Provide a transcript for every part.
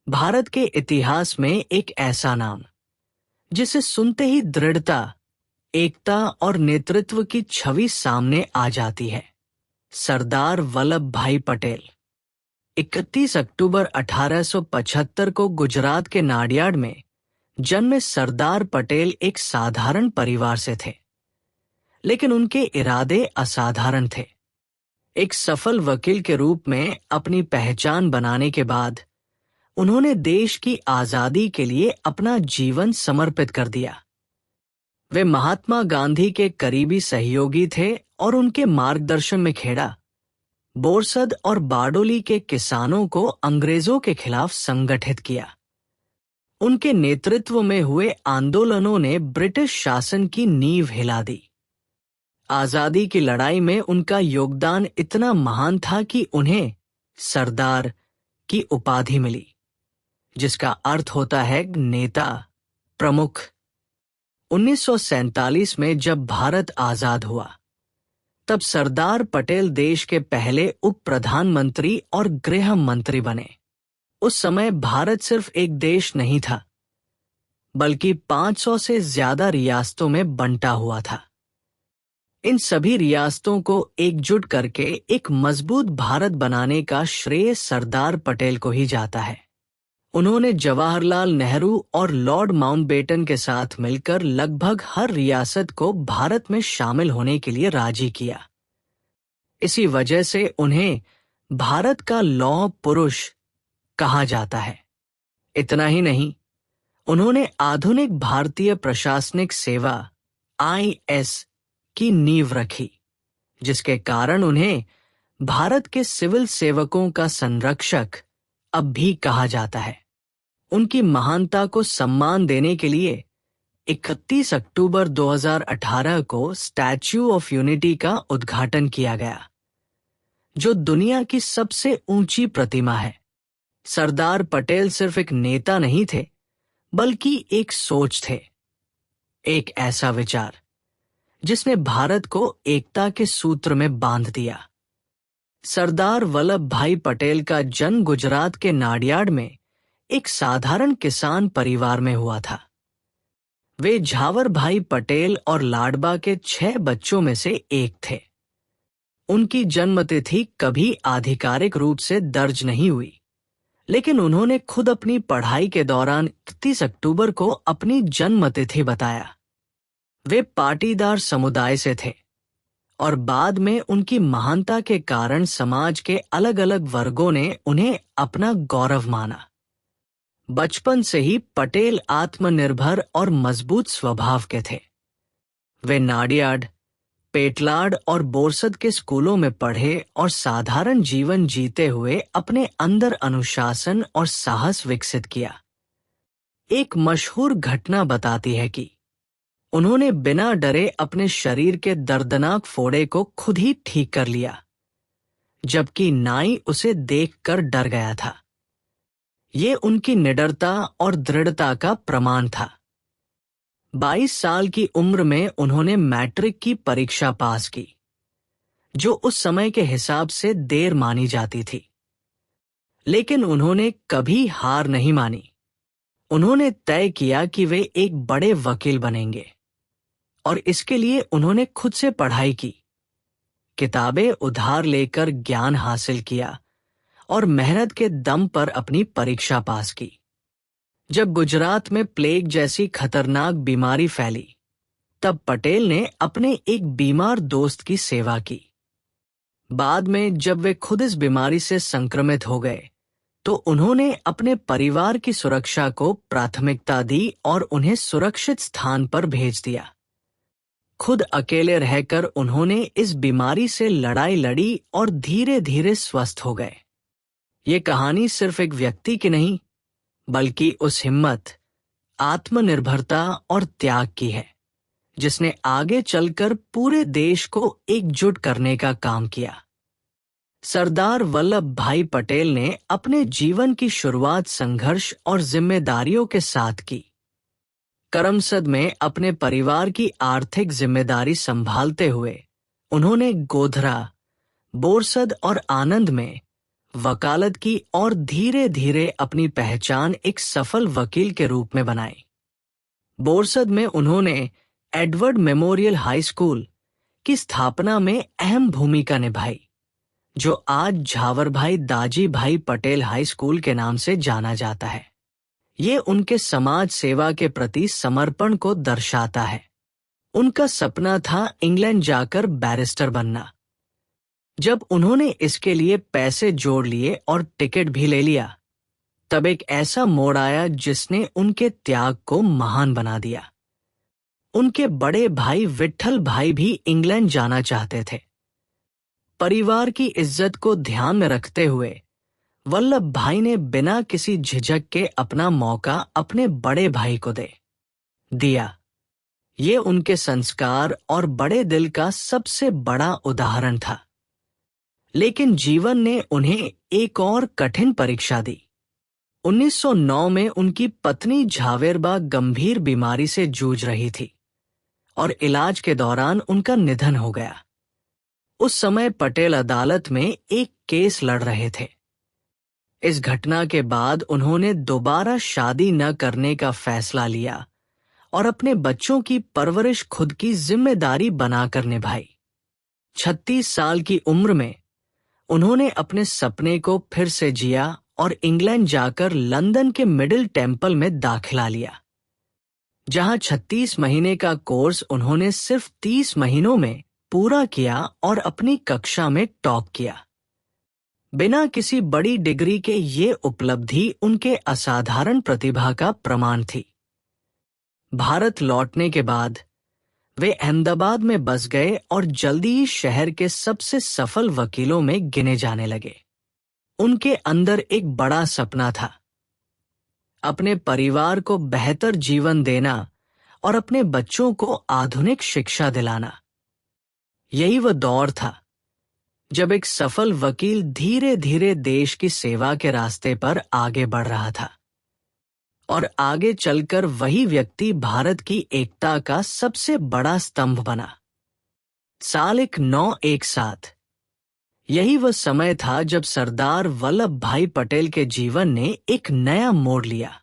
भारत के इतिहास में एक ऐसा नाम जिसे सुनते ही दृढ़ता, एकता और नेतृत्व की छवि सामने आ जाती है। सरदार वल्लभ भाई पटेल 31 अक्टूबर 1875 को गुजरात के नाडियाड में जन्मे सरदार पटेल एक साधारण परिवार से थे, लेकिन उनके इरादे असाधारण थे। एक सफल वकील के रूप में अपनी पहचान बनाने के बाद उन्होंने देश की आजादी के लिए अपना जीवन समर्पित कर दिया। वे महात्मा गांधी के करीबी सहयोगी थे और उनके मार्गदर्शन में खेड़ा, बोरसद और बारडोली के किसानों को अंग्रेजों के खिलाफ संगठित किया। उनके नेतृत्व में हुए आंदोलनों ने ब्रिटिश शासन की नींव हिला दी। आजादी की लड़ाई में उनका योगदान इतना महान था कि उन्हें सरदार की उपाधि मिली, जिसका अर्थ होता है नेता, प्रमुख। 1947 में जब भारत आजाद हुआ, तब सरदार पटेल देश के पहले उप प्रधानमंत्री और गृह मंत्री बने। उस समय भारत सिर्फ एक देश नहीं था, बल्कि 500 से ज्यादा रियासतों में बंटा हुआ था। इन सभी रियासतों को एकजुट करके एक मजबूत भारत बनाने का श्रेय सरदार पटेल को ही जाता है। उन्होंने जवाहरलाल नेहरू और लॉर्ड माउंटबेटन के साथ मिलकर लगभग हर रियासत को भारत में शामिल होने के लिए राजी किया। इसी वजह से उन्हें भारत का लौह पुरुष कहा जाता है। इतना ही नहीं, उन्होंने आधुनिक भारतीय प्रशासनिक सेवा IS की नींव रखी, जिसके कारण उन्हें भारत के सिविल सेवकों का संरक्षक अब भी कहा जाता है। उनकी महानता को सम्मान देने के लिए 31 अक्टूबर 2018 को स्टैच्यू ऑफ यूनिटी का उद्घाटन किया गया, जो दुनिया की सबसे ऊंची प्रतिमा है। सरदार पटेल सिर्फ एक नेता नहीं थे, बल्कि एक सोच थे, एक ऐसा विचार जिसने भारत को एकता के सूत्र में बांध दिया। सरदार वल्लभ भाई पटेल का जन्म गुजरात के नाडियाड में एक साधारण किसान परिवार में हुआ था। वे झावर भाई पटेल और लाडबा के 6 बच्चों में से एक थे। उनकी जन्मतिथि कभी आधिकारिक रूप से दर्ज नहीं हुई, लेकिन उन्होंने खुद अपनी पढ़ाई के दौरान 31 अक्टूबर को अपनी जन्मतिथि बताया। वे पाटीदार समुदाय से थे और बाद में उनकी महानता के कारण समाज के अलग अलग वर्गों ने उन्हें अपना गौरव माना। बचपन से ही पटेल आत्मनिर्भर और मजबूत स्वभाव के थे। वे नाडियाड, पेटलाड और बोरसद के स्कूलों में पढ़े और साधारण जीवन जीते हुए अपने अंदर अनुशासन और साहस विकसित किया। एक मशहूर घटना बताती है कि उन्होंने बिना डरे अपने शरीर के दर्दनाक फोड़े को खुद ही ठीक कर लिया, जबकि नाई उसे देखकर डर गया था। ये उनकी निडरता और दृढ़ता का प्रमाण था। 22 साल की उम्र में उन्होंने मैट्रिक की परीक्षा पास की, जो उस समय के हिसाब से देर मानी जाती थी। लेकिन उन्होंने कभी हार नहीं मानी। उन्होंने तय किया कि वे एक बड़े वकील बनेंगे, और इसके लिए उन्होंने खुद से पढ़ाई की, किताबें उधार लेकर ज्ञान हासिल किया और मेहनत के दम पर अपनी परीक्षा पास की। जब गुजरात में प्लेग जैसी खतरनाक बीमारी फैली, तब पटेल ने अपने एक बीमार दोस्त की सेवा की। बाद में जब वे खुद इस बीमारी से संक्रमित हो गए, तो उन्होंने अपने परिवार की सुरक्षा को प्राथमिकता दी और उन्हें सुरक्षित स्थान पर भेज दिया। खुद अकेले रहकर उन्होंने इस बीमारी से लड़ाई लड़ी और धीरे धीरे स्वस्थ हो गए। ये कहानी सिर्फ एक व्यक्ति की नहीं, बल्कि उस हिम्मत, आत्मनिर्भरता और त्याग की है, जिसने आगे चलकर पूरे देश को एकजुट करने का काम किया। सरदार वल्लभ भाई पटेल ने अपने जीवन की शुरुआत संघर्ष और जिम्मेदारियों के साथ की। करमसद में अपने परिवार की आर्थिक जिम्मेदारी संभालते हुए उन्होंने गोधरा, बोरसद और आनंद में वकालत की और धीरे धीरे अपनी पहचान एक सफल वकील के रूप में बनाई। बोरसद में उन्होंने एडवर्ड मेमोरियल हाई स्कूल की स्थापना में अहम भूमिका निभाई, जो आज झावरभाई दाजी भाई पटेल हाई स्कूल के नाम से जाना जाता है। ये उनके समाज सेवा के प्रति समर्पण को दर्शाता है। उनका सपना था इंग्लैंड जाकर बैरिस्टर बनना। जब उन्होंने इसके लिए पैसे जोड़ लिए और टिकट भी ले लिया, तब एक ऐसा मोड़ आया जिसने उनके त्याग को महान बना दिया। उनके बड़े भाई विट्ठल भाई भी इंग्लैंड जाना चाहते थे। परिवार की इज्जत को ध्यान में रखते हुए वल्लभ भाई ने बिना किसी झिझक के अपना मौका अपने बड़े भाई को दे दिया। ये उनके संस्कार और बड़े दिल का सबसे बड़ा उदाहरण था। लेकिन जीवन ने उन्हें एक और कठिन परीक्षा दी। 1909 में उनकी पत्नी झावेरबा गंभीर बीमारी से जूझ रही थी और इलाज के दौरान उनका निधन हो गया। उस समय पटेल अदालत में एक केस लड़ रहे थे। इस घटना के बाद उन्होंने दोबारा शादी न करने का फैसला लिया और अपने बच्चों की परवरिश खुद की जिम्मेदारी बनाकर निभाई। 36 साल की उम्र में उन्होंने अपने सपने को फिर से जिया और इंग्लैंड जाकर लंदन के मिडिल टेम्पल में दाखिला लिया, जहां 36 महीने का कोर्स उन्होंने सिर्फ 30 महीनों में पूरा किया और अपनी कक्षा में टॉप किया। बिना किसी बड़ी डिग्री के ये उपलब्धि उनके असाधारण प्रतिभा का प्रमाण थी। भारत लौटने के बाद वे अहमदाबाद में बस गए और जल्दी ही शहर के सबसे सफल वकीलों में गिने जाने लगे। उनके अंदर एक बड़ा सपना था, अपने परिवार को बेहतर जीवन देना और अपने बच्चों को आधुनिक शिक्षा दिलाना। यही वह दौर था जब एक सफल वकील धीरे धीरे देश की सेवा के रास्ते पर आगे बढ़ रहा था और आगे चलकर वही व्यक्ति भारत की एकता का सबसे बड़ा स्तंभ बना। साल 1917 यही वह समय था जब सरदार वल्लभ भाई पटेल के जीवन ने एक नया मोड़ लिया।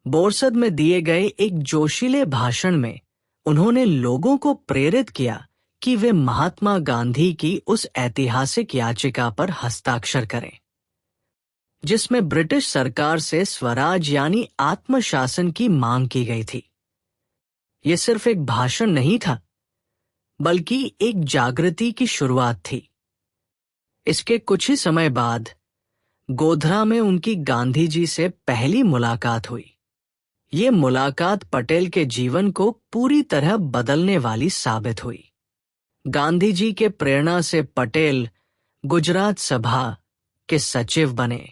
बोरसद में दिए गए एक जोशीले भाषण में उन्होंने लोगों को प्रेरित किया कि वे महात्मा गांधी की उस ऐतिहासिक याचिका पर हस्ताक्षर करें, जिसमें ब्रिटिश सरकार से स्वराज यानी आत्मशासन की मांग की गई थी। यह सिर्फ एक भाषण नहीं था, बल्कि एक जागृति की शुरुआत थी। इसके कुछ ही समय बाद गोधरा में उनकी गांधी जी से पहली मुलाकात हुई। ये मुलाकात पटेल के जीवन को पूरी तरह बदलने वाली साबित हुई। गांधी जी के प्रेरणा से पटेल गुजरात सभा के सचिव बने,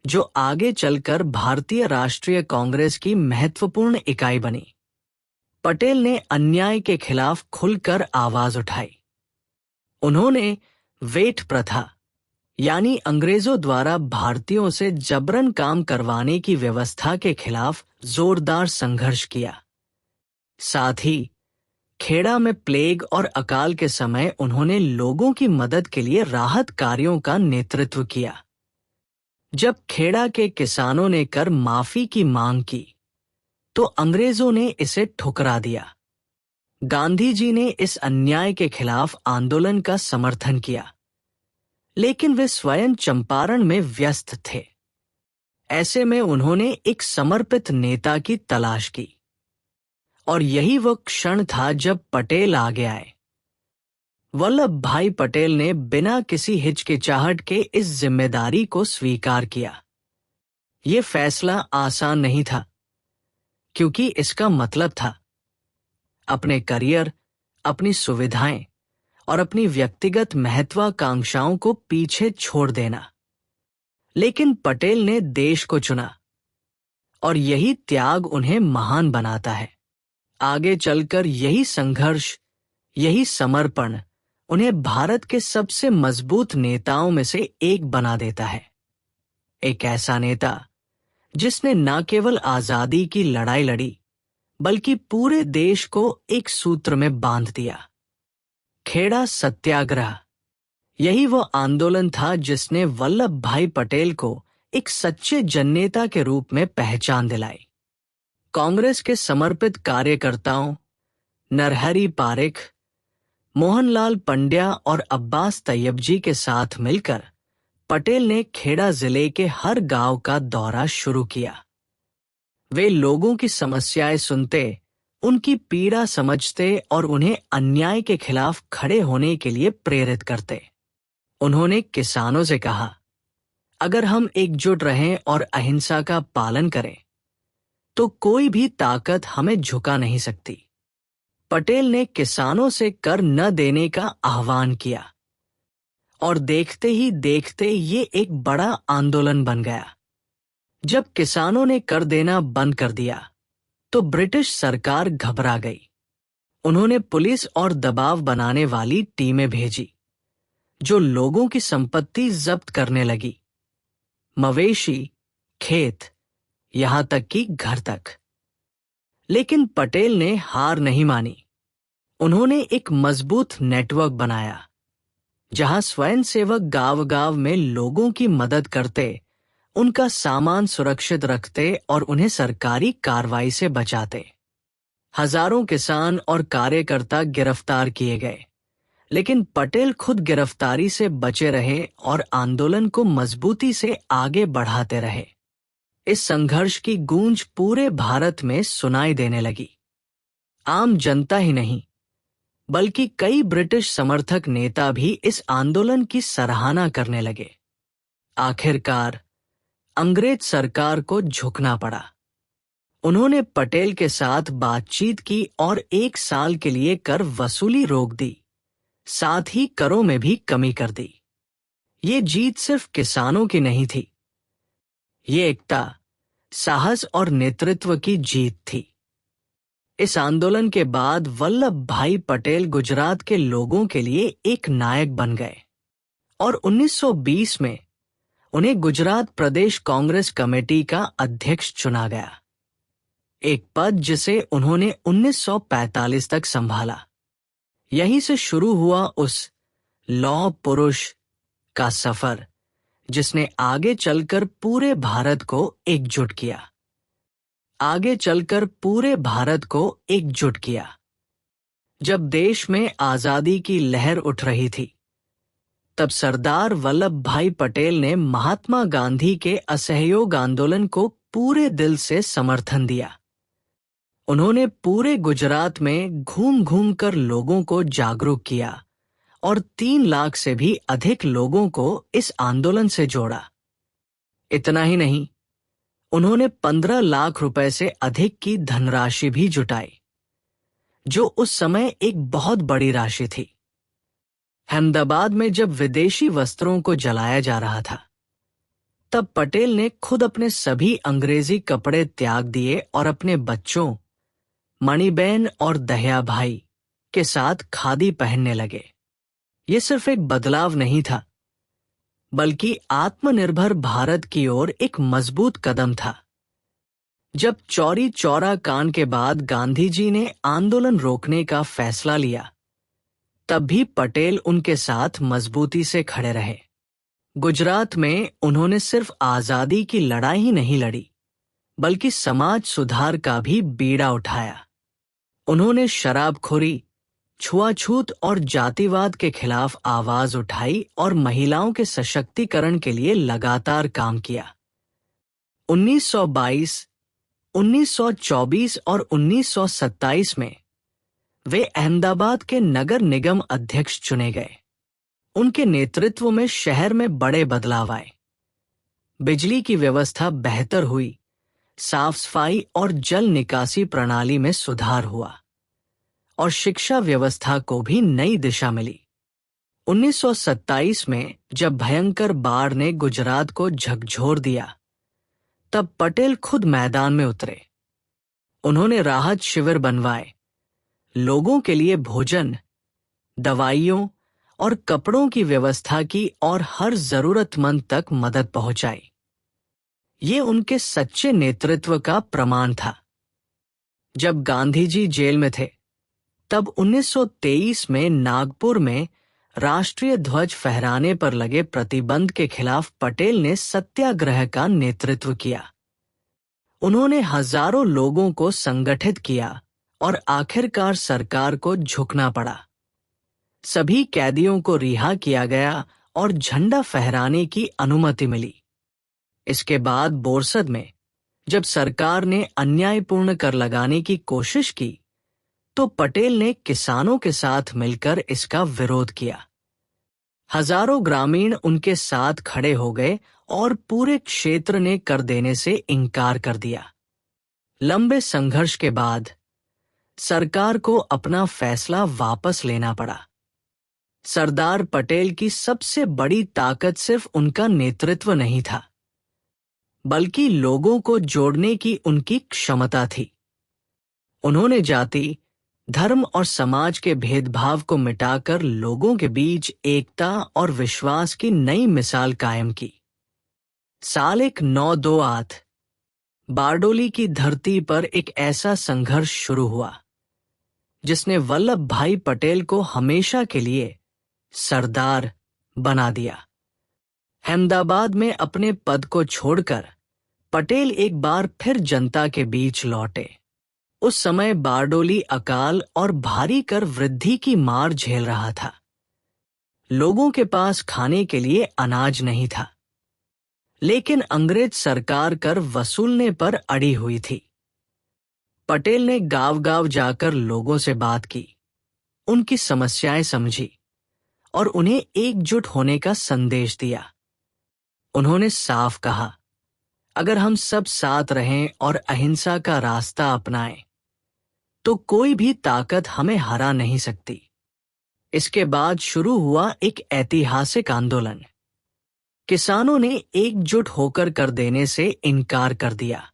जो आगे चलकर भारतीय राष्ट्रीय कांग्रेस की महत्वपूर्ण इकाई बनी। पटेल ने अन्याय के खिलाफ खुलकर आवाज उठाई। उन्होंने वेट प्रथा यानी अंग्रेजों द्वारा भारतीयों से जबरन काम करवाने की व्यवस्था के खिलाफ जोरदार संघर्ष किया। साथ ही खेड़ा में प्लेग और अकाल के समय उन्होंने लोगों की मदद के लिए राहत कार्यों का नेतृत्व किया। जब खेड़ा के किसानों ने कर माफी की मांग की, तो अंग्रेजों ने इसे ठुकरा दिया। गांधी जी ने इस अन्याय के खिलाफ आंदोलन का समर्थन किया, लेकिन वे स्वयं चंपारण में व्यस्त थे। ऐसे में उन्होंने एक समर्पित नेता की तलाश की, और यही वह क्षण था जब पटेल आगे आए। वल्लभ भाई पटेल ने बिना किसी हिचकिचाहट के इस जिम्मेदारी को स्वीकार किया। यह फैसला आसान नहीं था, क्योंकि इसका मतलब था अपने करियर, अपनी सुविधाएं और अपनी व्यक्तिगत महत्वाकांक्षाओं को पीछे छोड़ देना। लेकिन पटेल ने देश को चुना, और यही त्याग उन्हें महान बनाता है। आगे चलकर यही संघर्ष, यही समर्पण उन्हें भारत के सबसे मजबूत नेताओं में से एक बना देता है। एक ऐसा नेता जिसने न केवल आजादी की लड़ाई लड़ी, बल्कि पूरे देश को एक सूत्र में बांध दिया। खेड़ा सत्याग्रह यही वो आंदोलन था जिसने वल्लभ भाई पटेल को एक सच्चे जननेता के रूप में पहचान दिलाई। कांग्रेस के समर्पित कार्यकर्ताओं नरहरी पारिख, मोहनलाल पंड्या और अब्बास तैयब जी के साथ मिलकर पटेल ने खेड़ा जिले के हर गांव का दौरा शुरू किया। वे लोगों की समस्याएं सुनते, उनकी पीड़ा समझते और उन्हें अन्याय के खिलाफ खड़े होने के लिए प्रेरित करते। उन्होंने किसानों से कहा, अगर हम एकजुट रहें और अहिंसा का पालन करें तो कोई भी ताकत हमें झुका नहीं सकती। पटेल ने किसानों से कर न देने का आह्वान किया और देखते ही देखते ये एक बड़ा आंदोलन बन गया। जब किसानों ने कर देना बंद कर दिया तो ब्रिटिश सरकार घबरा गई। उन्होंने पुलिस और दबाव बनाने वाली टीमें भेजी जो लोगों की संपत्ति जब्त करने लगी, मवेशी, खेत, यहां तक कि घर तक। लेकिन पटेल ने हार नहीं मानी। उन्होंने एक मजबूत नेटवर्क बनाया जहां स्वयंसेवक गांव-गांव में लोगों की मदद करते, उनका सामान सुरक्षित रखते और उन्हें सरकारी कार्रवाई से बचाते। हजारों किसान और कार्यकर्ता गिरफ्तार किए गए, लेकिन पटेल खुद गिरफ्तारी से बचे रहे और आंदोलन को मजबूती से आगे बढ़ाते रहे। इस संघर्ष की गूंज पूरे भारत में सुनाई देने लगी। आम जनता ही नहीं, बल्कि कई ब्रिटिश समर्थक नेता भी इस आंदोलन की सराहना करने लगे। आखिरकार अंग्रेज सरकार को झुकना पड़ा। उन्होंने पटेल के साथ बातचीत की और 1 साल के लिए कर वसूली रोक दी, साथ ही करों में भी कमी कर दी। ये जीत सिर्फ किसानों की नहीं थी, ये एकता, साहस और नेतृत्व की जीत थी। इस आंदोलन के बाद वल्लभ भाई पटेल गुजरात के लोगों के लिए एक नायक बन गए और 1920 में उन्हें गुजरात प्रदेश कांग्रेस कमेटी का अध्यक्ष चुना गया, एक पद जिसे उन्होंने 1945 तक संभाला। यहीं से शुरू हुआ उस लौह पुरुष का सफर जिसने आगे चलकर पूरे भारत को एकजुट किया। जब देश में आजादी की लहर उठ रही थी, तब सरदार वल्लभ भाई पटेल ने महात्मा गांधी के असहयोग आंदोलन को पूरे दिल से समर्थन दिया। उन्होंने पूरे गुजरात में घूम-घूम कर लोगों को जागरूक किया और 3 लाख से भी अधिक लोगों को इस आंदोलन से जोड़ा। इतना ही नहीं, उन्होंने 15 लाख रुपए से अधिक की धनराशि भी जुटाई, जो उस समय एक बहुत बड़ी राशि थी। अहमदाबाद में जब विदेशी वस्त्रों को जलाया जा रहा था, तब पटेल ने खुद अपने सभी अंग्रेजी कपड़े त्याग दिए और अपने बच्चों मणिबेन और दहिया भाई के साथ खादी पहनने लगे। ये सिर्फ एक बदलाव नहीं था, बल्कि आत्मनिर्भर भारत की ओर एक मजबूत कदम था। जब चौरी चौरा कांड के बाद गांधी जी ने आंदोलन रोकने का फैसला लिया, तब भी पटेल उनके साथ मजबूती से खड़े रहे। गुजरात में उन्होंने सिर्फ आजादी की लड़ाई ही नहीं लड़ी, बल्कि समाज सुधार का भी बीड़ा उठाया। उन्होंने शराबखोरी, छुआछूत और जातिवाद के खिलाफ आवाज उठाई और महिलाओं के सशक्तिकरण के लिए लगातार काम किया। 1922, 1924 और 1927 में वे अहमदाबाद के नगर निगम अध्यक्ष चुने गए। उनके नेतृत्व में शहर में बड़े बदलाव आए। बिजली की व्यवस्था बेहतर हुई, साफ सफाई और जल निकासी प्रणाली में सुधार हुआ और शिक्षा व्यवस्था को भी नई दिशा मिली। 1927 में जब भयंकर बाढ़ ने गुजरात को झकझोर दिया, तब पटेल खुद मैदान में उतरे। उन्होंने राहत शिविर बनवाए, लोगों के लिए भोजन, दवाइयों और कपड़ों की व्यवस्था की और हर जरूरतमंद तक मदद पहुंचाई। ये उनके सच्चे नेतृत्व का प्रमाण था। जब गांधी जी जेल में थे, तब 1923 में नागपुर में राष्ट्रीय ध्वज फहराने पर लगे प्रतिबंध के खिलाफ पटेल ने सत्याग्रह का नेतृत्व किया। उन्होंने हजारों लोगों को संगठित किया और आखिरकार सरकार को झुकना पड़ा। सभी कैदियों को रिहा किया गया और झंडा फहराने की अनुमति मिली। इसके बाद बोरसद में जब सरकार ने अन्यायपूर्ण कर लगाने की कोशिश की, तो पटेल ने किसानों के साथ मिलकर इसका विरोध किया। हजारों ग्रामीण उनके साथ खड़े हो गए और पूरे क्षेत्र ने कर देने से इनकार कर दिया। लंबे संघर्ष के बाद सरकार को अपना फैसला वापस लेना पड़ा। सरदार पटेल की सबसे बड़ी ताकत सिर्फ उनका नेतृत्व नहीं था, बल्कि लोगों को जोड़ने की उनकी क्षमता थी। उन्होंने जाति, धर्म और समाज के भेदभाव को मिटाकर लोगों के बीच एकता और विश्वास की नई मिसाल कायम की। साल 1928 बारडोली की धरती पर एक ऐसा संघर्ष शुरू हुआ जिसने वल्लभ भाई पटेल को हमेशा के लिए सरदार बना दिया। अहमदाबाद में अपने पद को छोड़कर पटेल एक बार फिर जनता के बीच लौटे। उस समय बारडोली अकाल और भारी कर वृद्धि की मार झेल रहा था। लोगों के पास खाने के लिए अनाज नहीं था, लेकिन अंग्रेज सरकार कर वसूलने पर अड़ी हुई थी। पटेल ने गांव-गांव जाकर लोगों से बात की, उनकी समस्याएं समझी और उन्हें एकजुट होने का संदेश दिया। उन्होंने साफ कहा, अगर हम सब साथ रहें और अहिंसा का रास्ता अपनाएं, तो कोई भी ताकत हमें हरा नहीं सकती। इसके बाद शुरू हुआ एक ऐतिहासिक आंदोलन। किसानों ने एकजुट होकर कर देने से इनकार कर दिया।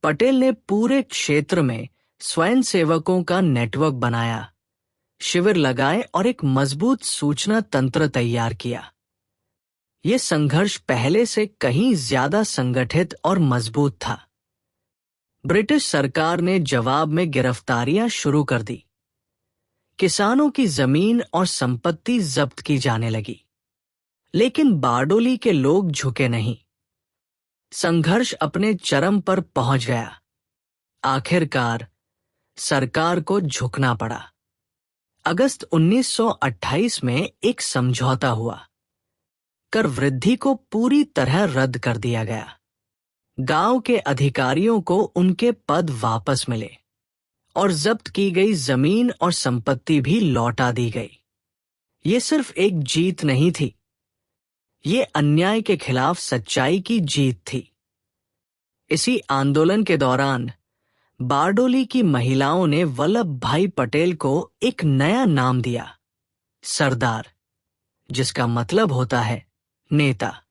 पटेल ने पूरे क्षेत्र में स्वयंसेवकों का नेटवर्क बनाया, शिविर लगाए और एक मजबूत सूचना तंत्र तैयार किया। यह संघर्ष पहले से कहीं ज्यादा संगठित और मजबूत था। ब्रिटिश सरकार ने जवाब में गिरफ्तारियां शुरू कर दी। किसानों की जमीन और संपत्ति जब्त की जाने लगी, लेकिन बारडोली के लोग झुके नहीं। संघर्ष अपने चरम पर पहुंच गया। आखिरकार सरकार को झुकना पड़ा। अगस्त 1928 में एक समझौता हुआ। कर वृद्धि को पूरी तरह रद्द कर दिया गया। गांव के अधिकारियों को उनके पद वापस मिले और जब्त की गई जमीन और संपत्ति भी लौटा दी गई। ये सिर्फ एक जीत नहीं थी, ये अन्याय के खिलाफ सच्चाई की जीत थी। इसी आंदोलन के दौरान बारडोली की महिलाओं ने वल्लभ भाई पटेल को एक नया नाम दिया, सरदार, जिसका मतलब होता है नेता।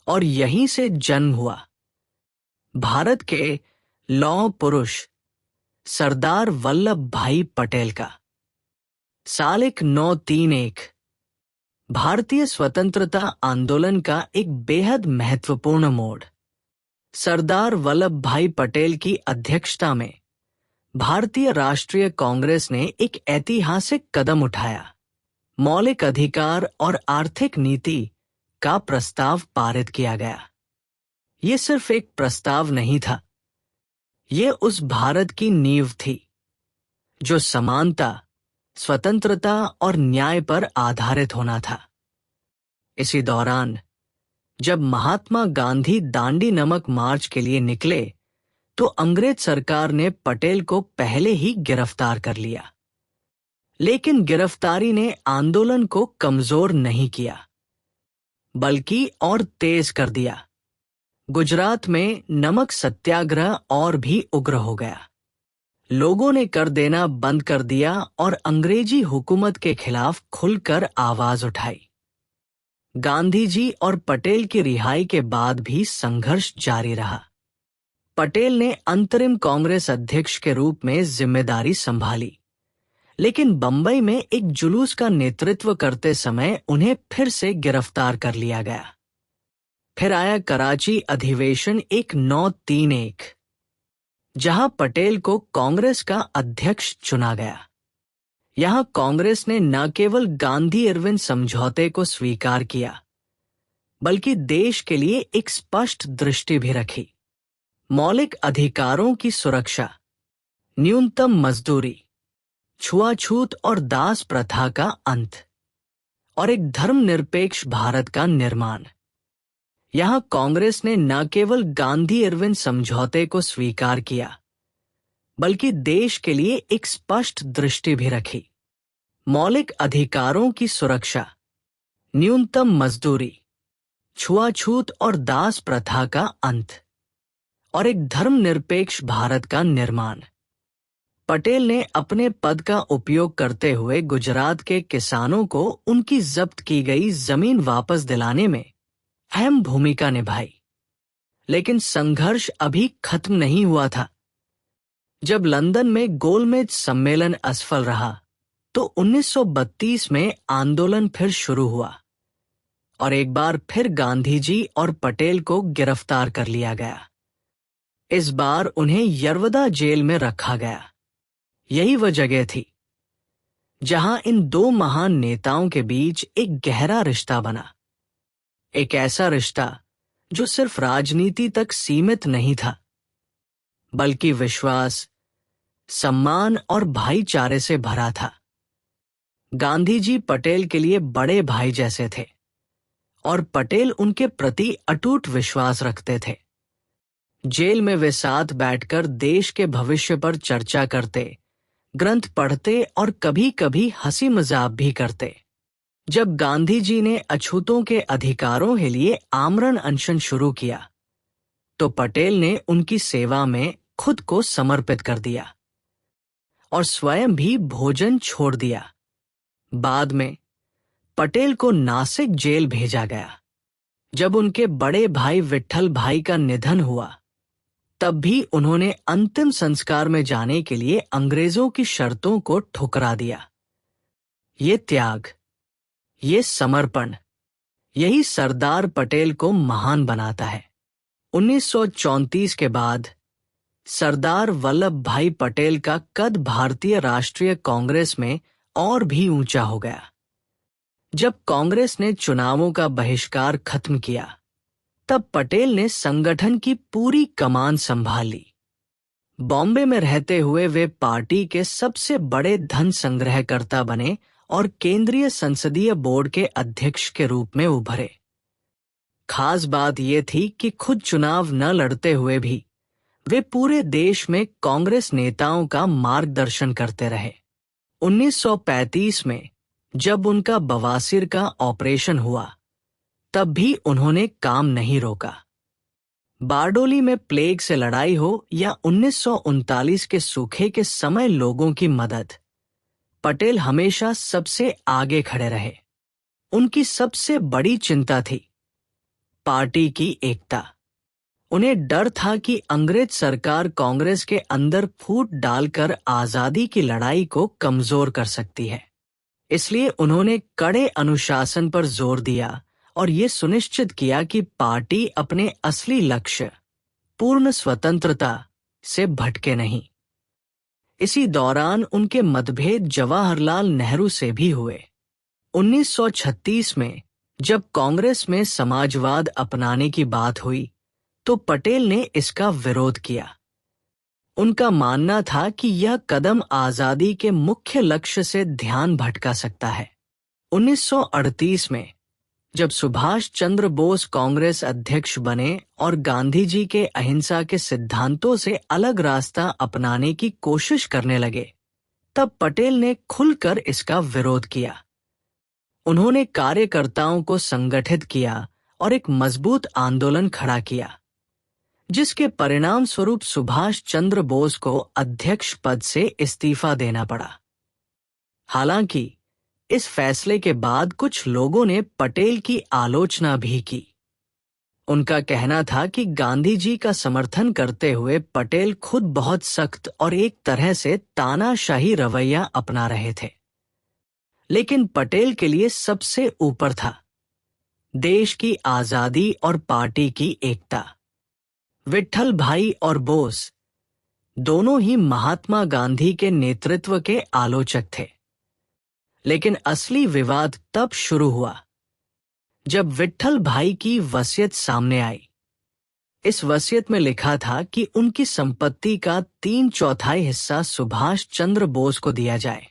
और यहीं से जन्म हुआ भारत के लौह पुरुष सरदार वल्लभ भाई पटेल का। साल 1931 भारतीय स्वतंत्रता आंदोलन का एक बेहद महत्वपूर्ण मोड़। सरदार वल्लभ भाई पटेल की अध्यक्षता में भारतीय राष्ट्रीय कांग्रेस ने एक ऐतिहासिक कदम उठाया। मौलिक अधिकार और आर्थिक नीति का प्रस्ताव पारित किया गया। ये सिर्फ एक प्रस्ताव नहीं था, ये उस भारत की नींव थी जो समानता, स्वतंत्रता और न्याय पर आधारित होना था। इसी दौरान जब महात्मा गांधी दांडी नमक मार्च के लिए निकले, तो अंग्रेज सरकार ने पटेल को पहले ही गिरफ्तार कर लिया। लेकिन गिरफ्तारी ने आंदोलन को कमजोर नहीं किया, बल्कि और तेज कर दिया। गुजरात में नमक सत्याग्रह और भी उग्र हो गया। लोगों ने कर देना बंद कर दिया और अंग्रेजी हुकूमत के खिलाफ खुलकर आवाज उठाई। गांधी जी और पटेल की रिहाई के बाद भी संघर्ष जारी रहा। पटेल ने अंतरिम कांग्रेस अध्यक्ष के रूप में जिम्मेदारी संभाली, लेकिन बंबई में एक जुलूस का नेतृत्व करते समय उन्हें फिर से गिरफ्तार कर लिया गया। फिर आया कराची अधिवेशन 1931, जहां पटेल को कांग्रेस का अध्यक्ष चुना गया। यहां कांग्रेस ने न केवल गांधी इरविन समझौते को स्वीकार किया, बल्कि देश के लिए एक स्पष्ट दृष्टि भी रखी। मौलिक अधिकारों की सुरक्षा, न्यूनतम मजदूरी, छुआछूत और दास प्रथा का अंत और एक धर्मनिरपेक्ष भारत का निर्माण। यहां कांग्रेस ने न केवल गांधी इरविन समझौते को स्वीकार किया, बल्कि देश के लिए एक स्पष्ट दृष्टि भी रखी। मौलिक अधिकारों की सुरक्षा, न्यूनतम मजदूरी, छुआछूत और दास प्रथा का अंत और एक धर्मनिरपेक्ष भारत का निर्माण। पटेल ने अपने पद का उपयोग करते हुए गुजरात के किसानों को उनकी जब्त की गई जमीन वापस दिलाने में अहम भूमिका निभाई। लेकिन संघर्ष अभी खत्म नहीं हुआ था। जब लंदन में गोलमेज सम्मेलन असफल रहा, तो 1932 में आंदोलन फिर शुरू हुआ और एक बार फिर गांधी जी और पटेल को गिरफ्तार कर लिया गया। इस बार उन्हें यरवदा जेल में रखा गया। यही वह जगह थी जहां इन दो महान नेताओं के बीच एक गहरा रिश्ता बना। एक ऐसा रिश्ता जो सिर्फ राजनीति तक सीमित नहीं था, बल्कि विश्वास, सम्मान और भाईचारे से भरा था। गांधी जी पटेल के लिए बड़े भाई जैसे थे और पटेल उनके प्रति अटूट विश्वास रखते थे। जेल में वे साथ बैठकर देश के भविष्य पर चर्चा करते, ग्रंथ पढ़ते और कभी-कभी हंसी मजाक भी करते। जब गांधी जी ने अछूतों के अधिकारों के लिए आमरण अनशन शुरू किया, तो पटेल ने उनकी सेवा में खुद को समर्पित कर दिया और स्वयं भी भोजन छोड़ दिया। बाद में पटेल को नासिक जेल भेजा गया। जब उनके बड़े भाई विट्ठल भाई का निधन हुआ, तब भी उन्होंने अंतिम संस्कार में जाने के लिए अंग्रेजों की शर्तों को ठुकरा दिया। ये त्याग, ये समर्पण, यही सरदार पटेल को महान बनाता है। 1934 के बाद सरदार वल्लभ भाई पटेल का कद भारतीय राष्ट्रीय कांग्रेस में और भी ऊंचा हो गया। जब कांग्रेस ने चुनावों का बहिष्कार खत्म किया, तब पटेल ने संगठन की पूरी कमान संभाल ली। बॉम्बे में रहते हुए वे पार्टी के सबसे बड़े धन संग्रहकर्ता बने और केंद्रीय संसदीय बोर्ड के अध्यक्ष के रूप में उभरे। खास बात यह थी कि खुद चुनाव न लड़ते हुए भी वे पूरे देश में कांग्रेस नेताओं का मार्गदर्शन करते रहे। 1935 में जब उनका बवासीर का ऑपरेशन हुआ, तब भी उन्होंने काम नहीं रोका। बारडोली में प्लेग से लड़ाई हो या 1939 के सूखे के समय लोगों की मदद, पटेल हमेशा सबसे आगे खड़े रहे। उनकी सबसे बड़ी चिंता थी पार्टी की एकता। उन्हें डर था कि अंग्रेज सरकार कांग्रेस के अंदर फूट डालकर आजादी की लड़ाई को कमजोर कर सकती है। इसलिए उन्होंने कड़े अनुशासन पर जोर दिया और ये सुनिश्चित किया कि पार्टी अपने असली लक्ष्य, पूर्ण स्वतंत्रता, से भटके नहीं। इसी दौरान उनके मतभेद जवाहरलाल नेहरू से भी हुए। 1936 में जब कांग्रेस में समाजवाद अपनाने की बात हुई, तो पटेल ने इसका विरोध किया। उनका मानना था कि यह कदम आजादी के मुख्य लक्ष्य से ध्यान भटका सकता है। 1938 में जब सुभाष चंद्र बोस कांग्रेस अध्यक्ष बने और गांधी जी के अहिंसा के सिद्धांतों से अलग रास्ता अपनाने की कोशिश करने लगे, तब पटेल ने खुलकर इसका विरोध किया। उन्होंने कार्यकर्ताओं को संगठित किया और एक मजबूत आंदोलन खड़ा किया, जिसके परिणाम स्वरूप सुभाष चंद्र बोस को अध्यक्ष पद से इस्तीफा देना पड़ा। हालांकि इस फैसले के बाद कुछ लोगों ने पटेल की आलोचना भी की। उनका कहना था कि गांधी जी का समर्थन करते हुए पटेल खुद बहुत सख्त और एक तरह से तानाशाही रवैया अपना रहे थे। लेकिन पटेल के लिए सबसे ऊपर था देश की आजादी और पार्टी की एकता। विट्ठल भाई और बोस दोनों ही महात्मा गांधी के नेतृत्व के आलोचक थे। लेकिन असली विवाद तब शुरू हुआ जब विट्ठल भाई की वसीयत सामने आई। इस वसीयत में लिखा था कि उनकी संपत्ति का 3/4 हिस्सा सुभाष चंद्र बोस को दिया जाए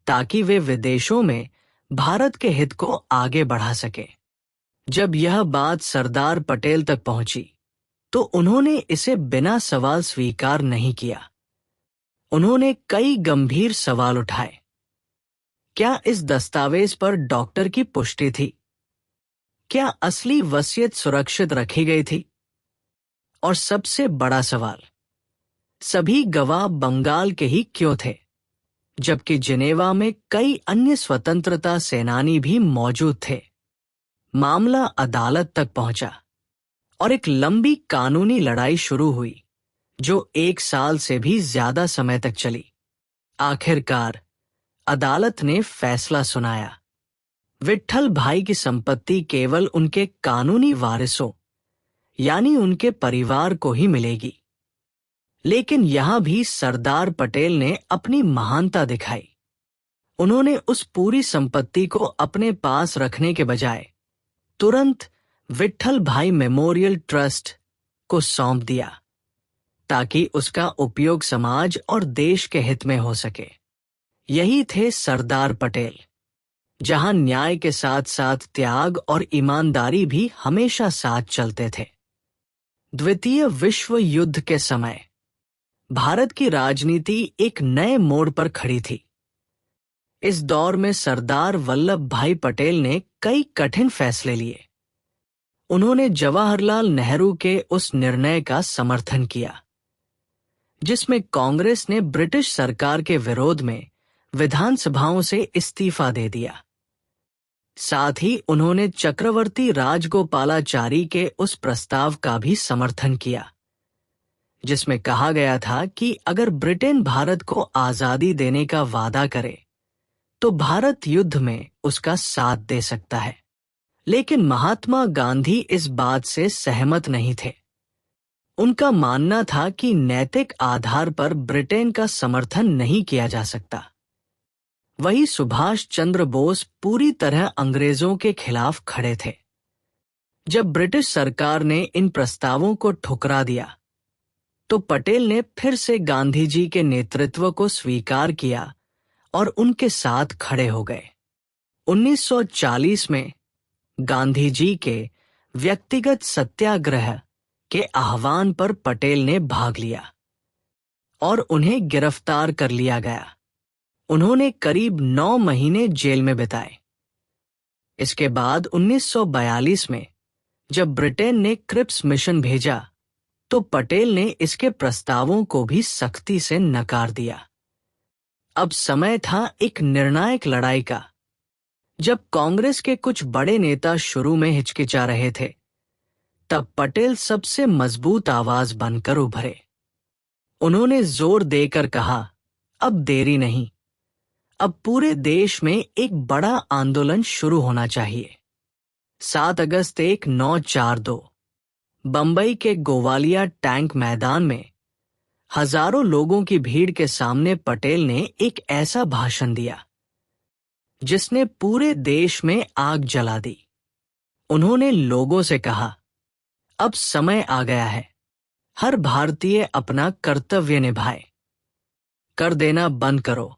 ताकि वे विदेशों में भारत के हित को आगे बढ़ा सके। जब यह बात सरदार पटेल तक पहुंची तो उन्होंने इसे बिना सवाल स्वीकार नहीं किया। उन्होंने कई गंभीर सवाल उठाए। क्या इस दस्तावेज पर डॉक्टर की पुष्टि थी? क्या असली वसीयत सुरक्षित रखी गई थी? और सबसे बड़ा सवाल, सभी गवाह बंगाल के ही क्यों थे, जबकि जिनेवा में कई अन्य स्वतंत्रता सेनानी भी मौजूद थे? मामला अदालत तक पहुंचा और एक लंबी कानूनी लड़ाई शुरू हुई जो 1 साल से भी ज्यादा समय तक चली। आखिरकार अदालत ने फैसला सुनाया। विट्ठल भाई की संपत्ति केवल उनके कानूनी वारिसों यानी उनके परिवार को ही मिलेगी। लेकिन यहां भी सरदार पटेल ने अपनी महानता दिखाई। उन्होंने उस पूरी संपत्ति को अपने पास रखने के बजाय तुरंत विट्ठल भाई मेमोरियल ट्रस्ट को सौंप दिया ताकि उसका उपयोग समाज और देश के हित में हो सके। यही थे सरदार पटेल, जहां न्याय के साथ साथ त्याग और ईमानदारी भी हमेशा साथ चलते थे। द्वितीय विश्व युद्ध के समय भारत की राजनीति एक नए मोड़ पर खड़ी थी। इस दौर में सरदार वल्लभ भाई पटेल ने कई कठिन फैसले लिए। उन्होंने जवाहरलाल नेहरू के उस निर्णय का समर्थन किया जिसमें कांग्रेस ने ब्रिटिश सरकार के विरोध में विधानसभाओं से इस्तीफा दे दिया। साथ ही उन्होंने चक्रवर्ती राजगोपालाचारी के उस प्रस्ताव का भी समर्थन किया जिसमें कहा गया था कि अगर ब्रिटेन भारत को आजादी देने का वादा करे तो भारत युद्ध में उसका साथ दे सकता है। लेकिन महात्मा गांधी इस बात से सहमत नहीं थे। उनका मानना था कि नैतिक आधार पर ब्रिटेन का समर्थन नहीं किया जा सकता। वही सुभाष चंद्र बोस पूरी तरह अंग्रेजों के खिलाफ खड़े थे। जब ब्रिटिश सरकार ने इन प्रस्तावों को ठुकरा दिया तो पटेल ने फिर से गांधी जी के नेतृत्व को स्वीकार किया और उनके साथ खड़े हो गए। 1940 में गांधी जी के व्यक्तिगत सत्याग्रह के आह्वान पर पटेल ने भाग लिया और उन्हें गिरफ्तार कर लिया गया। उन्होंने करीब 9 महीने जेल में बिताए। इसके बाद 1942 में जब ब्रिटेन ने क्रिप्स मिशन भेजा तो पटेल ने इसके प्रस्तावों को भी सख्ती से नकार दिया। अब समय था एक निर्णायक लड़ाई का। जब कांग्रेस के कुछ बड़े नेता शुरू में हिचकिचा रहे थे तब पटेल सबसे मजबूत आवाज बनकर उभरे। उन्होंने जोर देकर कहा, अब देरी नहीं, अब पूरे देश में एक बड़ा आंदोलन शुरू होना चाहिए। 7 अगस्त 1942 बंबई के गोवालिया टैंक मैदान में हजारों लोगों की भीड़ के सामने पटेल ने एक ऐसा भाषण दिया जिसने पूरे देश में आग जला दी। उन्होंने लोगों से कहा, अब समय आ गया है, हर भारतीय अपना कर्तव्य निभाए। कर देना बंद करो,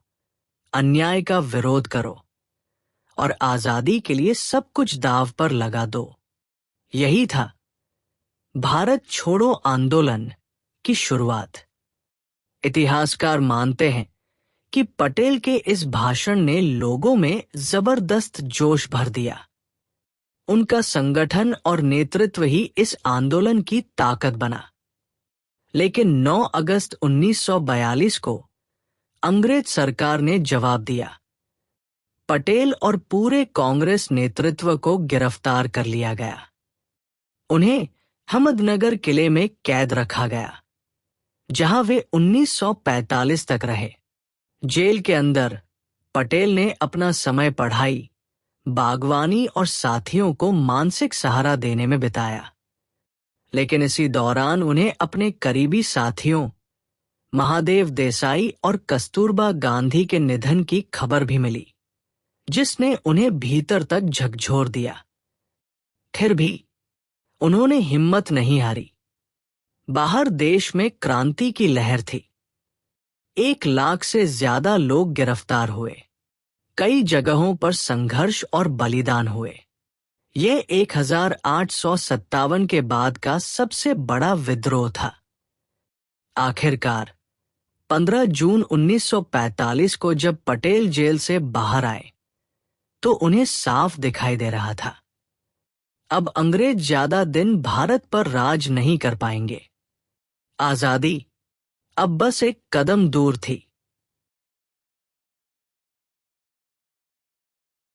अन्याय का विरोध करो और आजादी के लिए सब कुछ दांव पर लगा दो। यही था भारत छोड़ो आंदोलन की शुरुआत। इतिहासकार मानते हैं कि पटेल के इस भाषण ने लोगों में जबरदस्त जोश भर दिया। उनका संगठन और नेतृत्व ही इस आंदोलन की ताकत बना। लेकिन 9 अगस्त 1942 को अंग्रेज सरकार ने जवाब दिया। पटेल और पूरे कांग्रेस नेतृत्व को गिरफ्तार कर लिया गया। उन्हें अहमदनगर किले में कैद रखा गया, जहां वे 1945 तक रहे। जेल के अंदर पटेल ने अपना समय पढ़ाई, बागवानी और साथियों को मानसिक सहारा देने में बिताया। लेकिन इसी दौरान उन्हें अपने करीबी साथियों महादेव देसाई और कस्तूरबा गांधी के निधन की खबर भी मिली। जिसने उन्हें भीतर तक झकझोर दिया। फिर भी उन्होंने हिम्मत नहीं हारी। बाहर देश में क्रांति की लहर थी। 1 लाख से ज्यादा लोग गिरफ्तार हुए। कई जगहों पर संघर्ष और बलिदान हुए। यह 1857 के बाद का सबसे बड़ा विद्रोह था। आखिरकार 15 जून 1945 को जब पटेल जेल से बाहर आए तो उन्हें साफ दिखाई दे रहा था, अब अंग्रेज ज्यादा दिन भारत पर राज नहीं कर पाएंगे। आजादी अब बस एक कदम दूर थी।